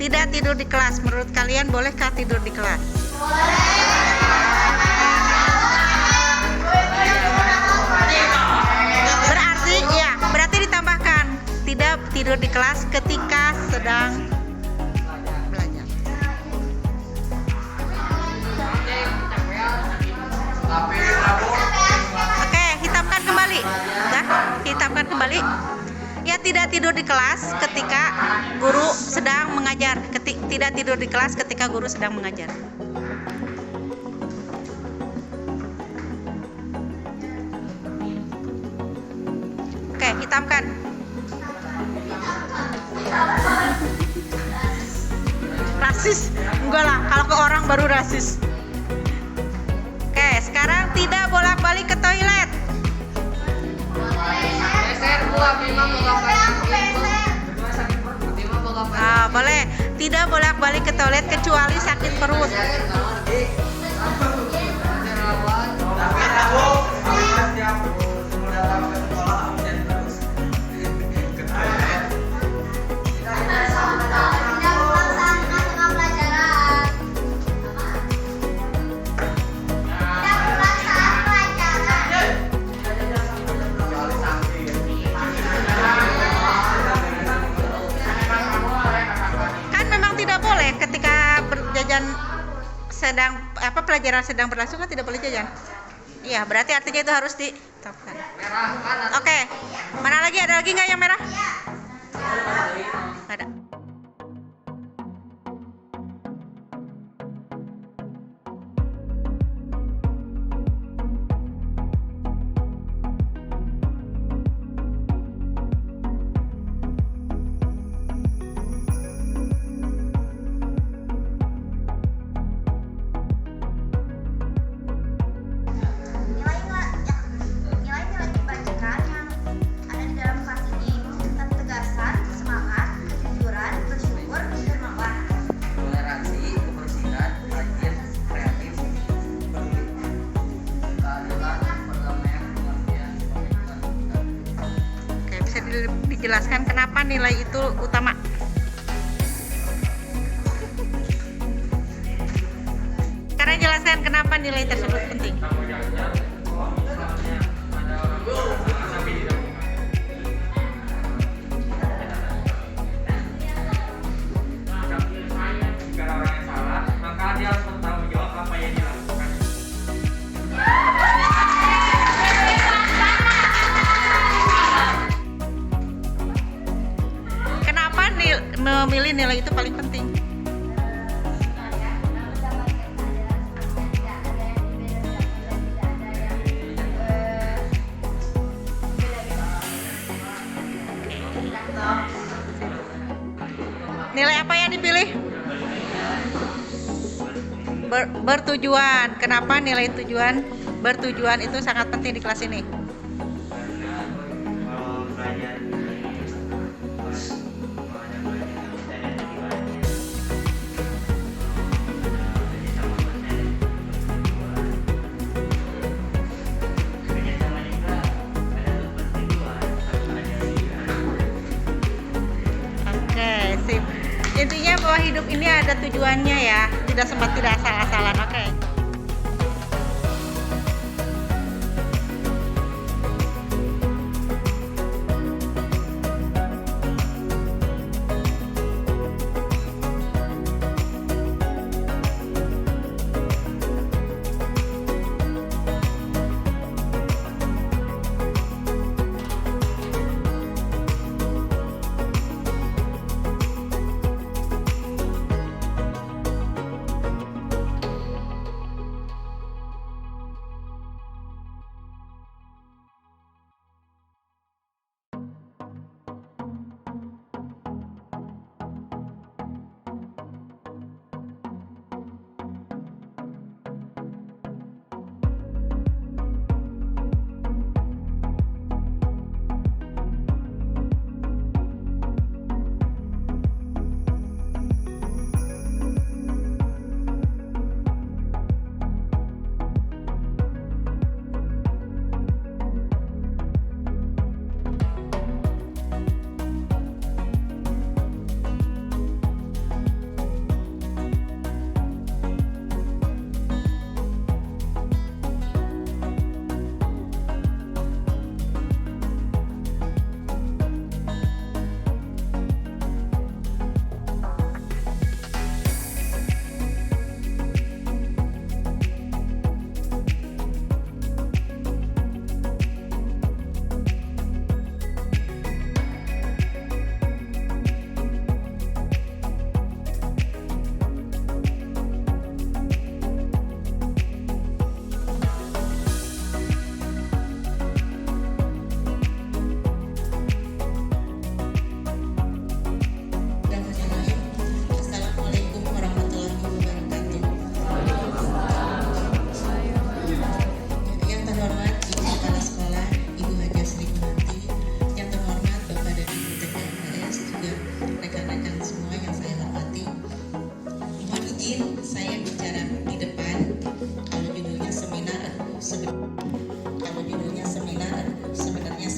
Tidak tidur di kelas. Menurut kalian bolehkah tidur di kelas? Berarti ditambahkan tidak tidur di kelas ketika sedang belajar. Oke, hitamkan kembali. Dah, hitamkan kembali. Ya, tidak tidur di kelas ketika guru sedang mengajar. Tidak tidur di kelas ketika guru sedang mengajar. Oke, hitamkan. Rasis? Enggak lah, kalau ke orang baru rasis. Oke, sekarang tidak bolak-balik ke toilet. Boleh. Tidak bolak-balik ke toilet kecuali sakit perut. Pelajaran sedang berlangsung kan tidak boleh jajan. Iya, berarti artinya itu harus ditopkan. Oke, mana lagi? Ada lagi nggak yang merah? Ada. Dijelaskan kenapa nilai itu utama. Sekarang jelaskan kenapa nilai tersebut penting. Memilih nilai itu paling penting. Nilai apa yang dipilih? Bertujuan. Kenapa nilai bertujuan itu sangat penting di kelas ini? Intinya bahwa hidup ini ada tujuannya ya, tidak asal-asalan. Oke.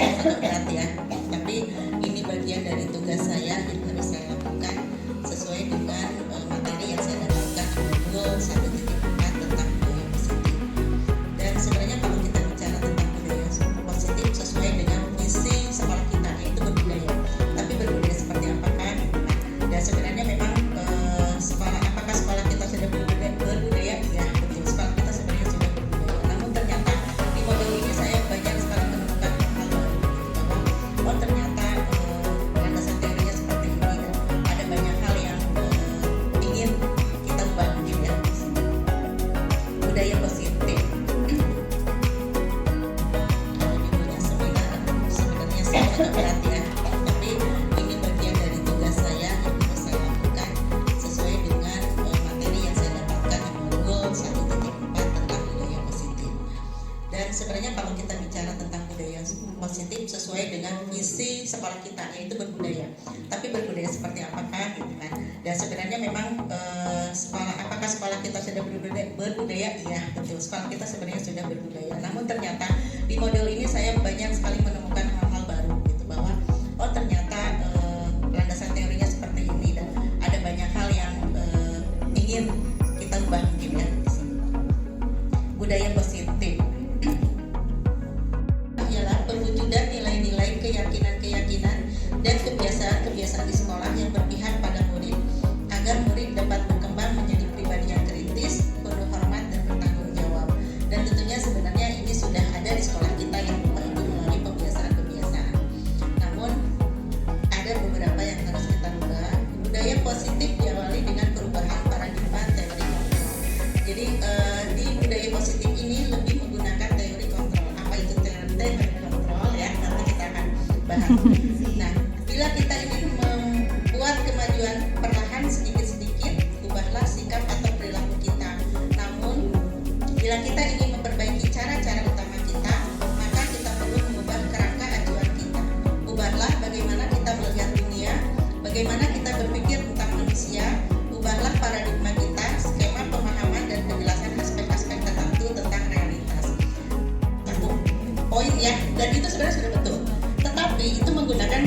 agak berat ya, tapi ini bagian dari tugas saya yang harus saya lakukan sesuai dengan materi yang saya dapatkan di modul 1.4 tentang budaya positif. Dan sebenarnya kalau kita bicara tentang budaya positif sesuai dengan visi sekolah kita, yaitu berbudaya. Tapi berbudaya seperti apakah? Dan sebenarnya memang apakah sekolah kita sudah berbudaya? Ya, betul. Sekolah kita sebenarnya sudah berbudaya. Namun ternyata di modul ini saya banyak sekali menemukan hal baru, bahwa oh ternyata landasan teorinya seperti ini, dan ada banyak hal yang ingin kita ubah mungkin ya. Budaya positif. Kalau judulnya seminar sebenarnya saya agak berat ya, tapi ini bagian dari tugas saya yang harus saya lakukan sesuai dengan materi yang saya dapatkan di modul 1.4 tentang budaya positif. Dan sebenarnya kalau kita bicara tentang budaya positif sesuai dengan visi sekolah kita, yaitu berbudaya. Tapi berbudaya seperti apakah gitu kan? Dan sebenarnya memang apakah sekolah kita sudah berbudaya? Iya, betul. Sekolah kita sebenarnya sudah berbudaya. Namun ternyata di modul ini saya banyak sekali menemukan hal-hal baru gitu, bahwa oh ternyata landasan teorinya seperti ini, dan ada banyak hal yang ingin kita ubah mungkin ya di sini. Budaya positif ialah perwujudan nilai-nilai, keyakinan-keyakinan, dan kebiasaan-kebiasaan di sekolah yang berpihak pada murid agar murid dapat berkembang menjadi pribadi yang kritis, penuh hormat, dan bertanggung jawab. Dan tentunya sebenarnya ini sudah ada di sekolah kita yang itu melalui kebiasaan-kebiasaan. Namun ada beberapa yang harus kita rubah. Budaya positif diawali dengan perubahan paradigma teori kontrol. Jadi di budaya positif ini lebih menggunakan teori kontrol. Apa itu teori kontrol ya? Nanti kita akan bahas. Nah, bila kita ingin membuat kemajuan perlahan sedikit-sedikit, ubahlah sikap atau perilaku kita. Namun, bila kita ingin memperbaiki cara-cara utama kita, maka kita perlu mengubah kerangka acuan kita. Ubahlah bagaimana kita melihat dunia, bagaimana kita berpikir tentang manusia, ubahlah paradigma kita, skema pemahaman dan penjelasan aspek-aspek tertentu tentang realitas. Satu poin ya, dan itu sebenarnya sudah betul. Tetapi itu menggunakan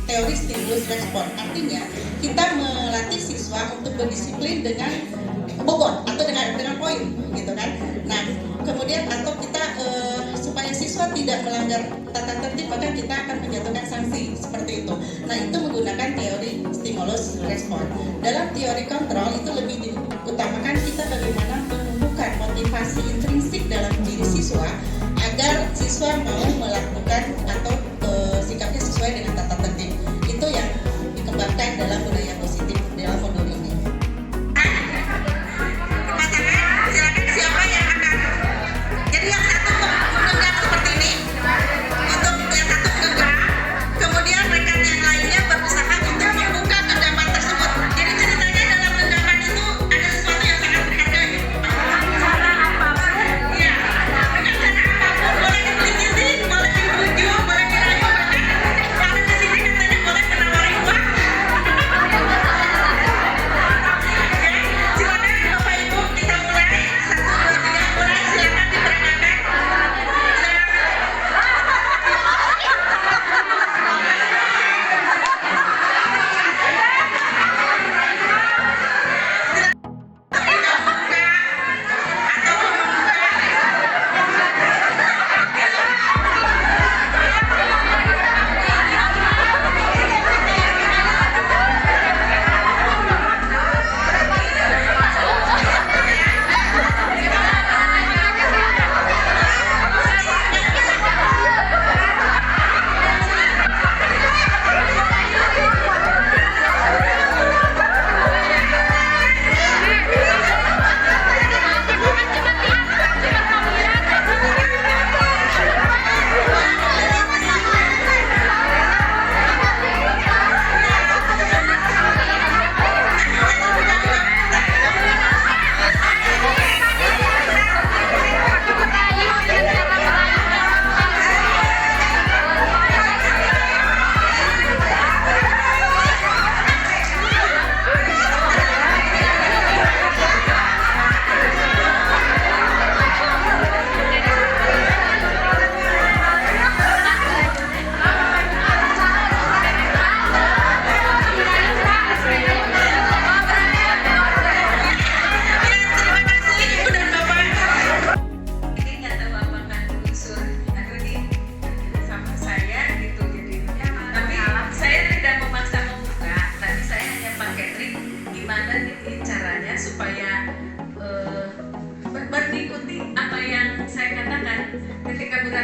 teori stimulus respon. Artinya kita melatih siswa untuk berdisiplin dengan bobot atau dengan poin, gitu kan? Nah, kemudian atau kita supaya siswa tidak melanggar tata tertib, maka kita akan menjatuhkan sanksi seperti itu. Nah, itu menggunakan teori stimulus respon. Dalam teori kontrol itu lebih diutamakan kita bagaimana menumbuhkan motivasi intrinsik dalam diri siswa agar siswa mau melakukan atau sikapnya sesuai dengan tata tertib. Itu yang dikembangkan dalam budaya positif dalam modul ini. Silakan siapa yang akan. Jadi yang satu menggenggam seperti ini, untuk yang satu menggenggam, kemudian rekan yang lainnya berusaha untuk membuka genggaman tersebut. Jadi ceritanya dalam genggaman itu ada sesuatu yang sangat berharga gitu. Cara apapun. Iya, dengan cara apapun boleh dipelajari.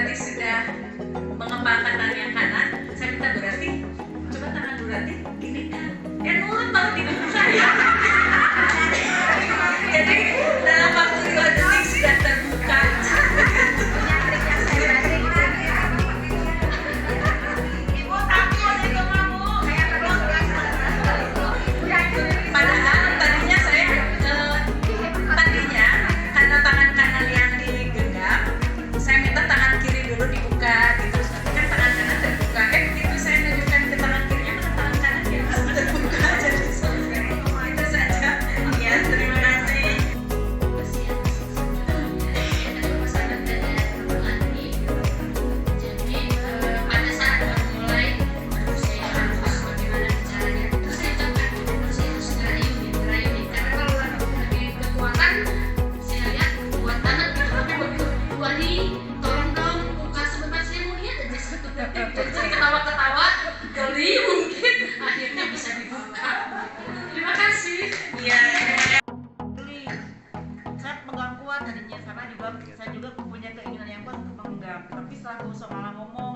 Ranti sudah mengepalkan tangan yang kanan, saya minta Bu Ranti, coba tangan Bu Ranti gini kan, nurut banget di buku saya. Jadi dalam waktu 2 detik sudah terbuka. Ibu takut itu mah Bu. Padahal tadinya saya karena tangan kanan yang digenggam, saya minta tangan kiri dulu dibuka gitu. Tapi kan tangan kanan terbuka. Begitu saya menunjukkan ke tangan kirinya, maka tangan kanan yang bisa terbuka. Jadi selesai. Itu saja. Ya, terima kasih. Pada saat memulai, saya harus bagaimana caranya. Terus saya ucapkan, terus saya harus ngerayu. Karena kalau lagi kekuatan, saya lihat kuat banget gitu. Tapi begitu Bu Adi, tolong dong buka sebentar, saya mau lihat aja satu detik. Jadi saya ketawa-ketawa, geli mungkin akhirnya bisa dibuka. Terima kasih. Iya. Saya pegang kuat tadinya karena juga saya juga punya keinginan yang kuat untuk menggenggam, tapi setelah Bu Uso malah ngomong